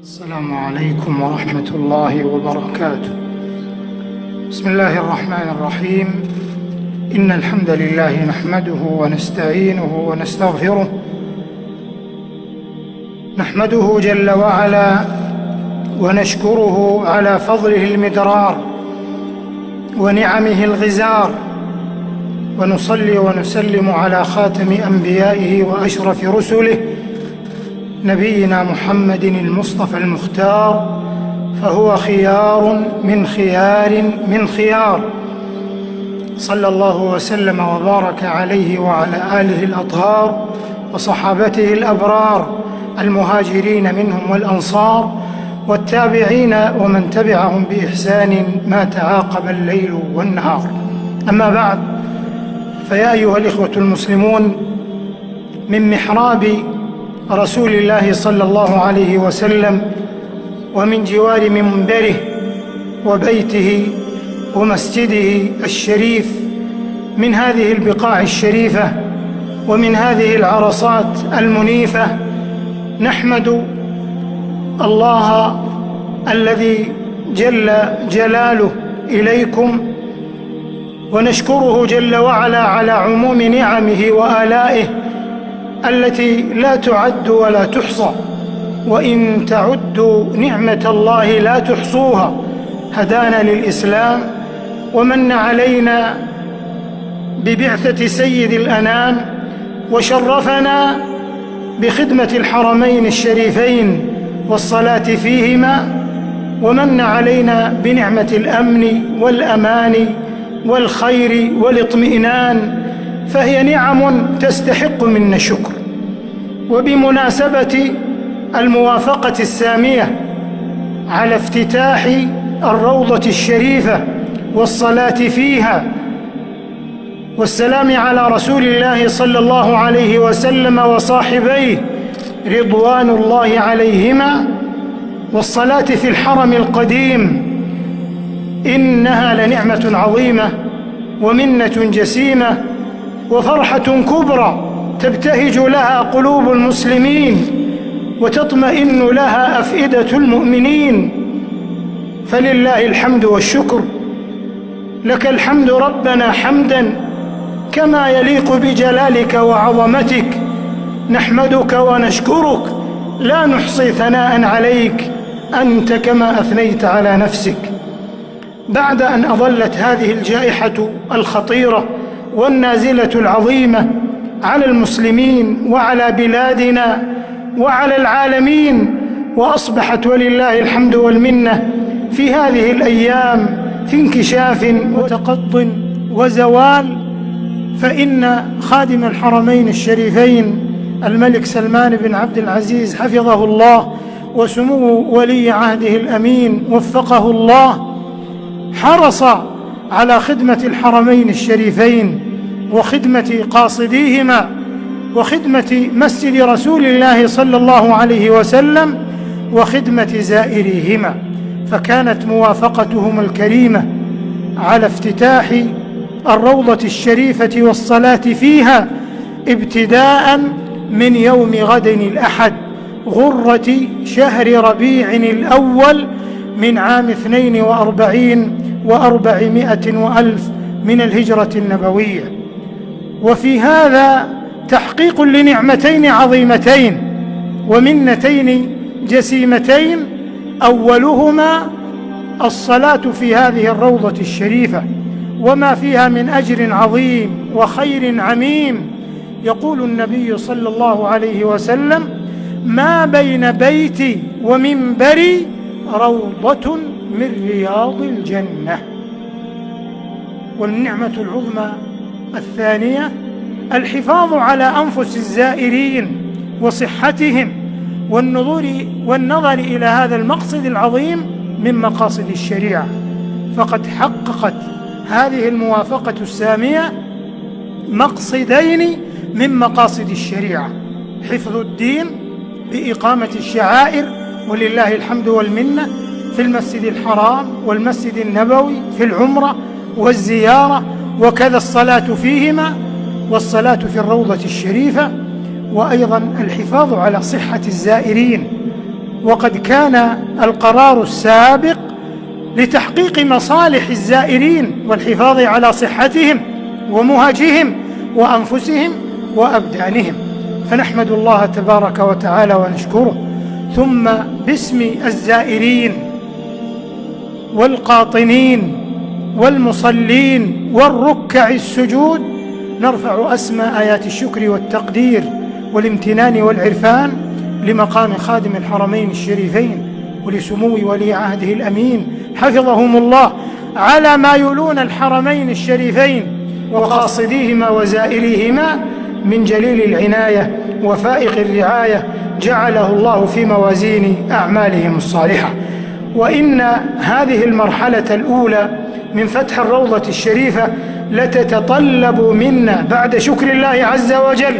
السلام عليكم ورحمة الله وبركاته. بسم الله الرحمن الرحيم. إن الحمد لله نحمده ونستعينه ونستغفره، نحمده جل وعلا ونشكره على فضله المدرار ونعمه الغزار، ونصلي ونسلم على خاتم أنبيائه وأشرف رسله نبينا محمد المصطفى المختار، فهو خيار من خيار من خيار، صلى الله وسلم وبارك عليه وعلى آله الأطهار وصحابته الأبرار المهاجرين منهم والأنصار، والتابعين ومن تبعهم بإحسان ما تعاقب الليل والنهار. أما بعد، فيا أيها الإخوة المسلمون، من محراب رسول الله صلى الله عليه وسلم ومن جوار منبره وبيته ومسجده الشريف، من هذه البقاع الشريفة ومن هذه العرصات المنيفة، نحمد الله الذي جل جلاله إليكم، ونشكره جل وعلا على عموم نعمه وآلائه التي لا تعد ولا تحصى، وإن تعدوا نعمة الله لا تحصوها. هدانا للإسلام ومن علينا ببعثة سيد الأنام، وشرفنا بخدمة الحرمين الشريفين والصلاة فيهما، ومن علينا بنعمة الأمن والأمان والخير والاطمئنان، فهي نعم تستحق منا الشكر. وبمناسبة الموافقة السامية على افتتاح الروضة الشريفة والصلاة فيها والسلام على رسول الله صلى الله عليه وسلم وصاحبيه رضوان الله عليهما، والصلاة في الحرم القديم، إنها لنعمة عظيمة ومنة جسيمة وفرحة كبرى تبتهج لها قلوب المسلمين وتطمئن لها أفئدة المؤمنين. فلله الحمد والشكر، لك الحمد ربنا حمدا كما يليق بجلالك وعظمتك، نحمدك ونشكرك لا نحصي ثناء عليك أنت كما أثنيت على نفسك. بعد أن أظلت هذه الجائحة الخطيرة والنازلة العظيمة على المسلمين وعلى بلادنا وعلى العالمين، وأصبحت ولله الحمد والمنة في هذه الأيام في انكشاف وتقض وزوال، فإن خادم الحرمين الشريفين الملك سلمان بن عبد العزيز حفظه الله، وسمو ولي عهده الأمين وفقه الله، حرص على خدمة الحرمين الشريفين وخدمة قاصديهما وخدمة مسجد رسول الله صلى الله عليه وسلم وخدمة زائريهما. فكانت موافقتهم الكريمة على افتتاح الروضة الشريفة والصلاة فيها ابتداء من يوم غد الأحد غرة شهر ربيع الأول من عام 42 و400 وألف من الهجرة النبوية. وفي هذا تحقيق لنعمتين عظيمتين ومنتين جسيمتين، أولهما الصلاة في هذه الروضة الشريفة وما فيها من أجر عظيم وخير عميم. يقول النبي صلى الله عليه وسلم: ما بين بيتي ومنبري روضة من رياض الجنة. والنعمة العظمى الثانية الحفاظ على أنفس الزائرين وصحتهم والنظر إلى هذا المقصد العظيم من مقاصد الشريعة. فقد حققت هذه الموافقة السامية مقصدين من مقاصد الشريعة: حفظ الدين بإقامة الشعائر ولله الحمد والمنة في المسجد الحرام والمسجد النبوي في العمرة والزيارة، وكذا الصلاة فيهما والصلاة في الروضة الشريفة، وأيضا الحفاظ على صحة الزائرين وقد كان القرار السابق لتحقيق مصالح الزائرين والحفاظ على صحتهم ومهجهم وأنفسهم وأبدانهم، فنحمد الله تبارك وتعالى ونشكره. ثم باسم الزائرين والقاطنين والمصلين والركع السجود نرفع أسمى آيات الشكر والتقدير والامتنان والعرفان لمقام خادم الحرمين الشريفين ولسمو ولي عهده الأمين حفظهم الله على ما يلون الحرمين الشريفين وقاصديهما وزائريهما من جليل العناية وفائق الرعاية، جعله الله في موازين أعمالهم الصالحة. وإن هذه المرحلة الأولى من فتح الروضة الشريفة لتتطلب منا بعد شكر الله عز وجل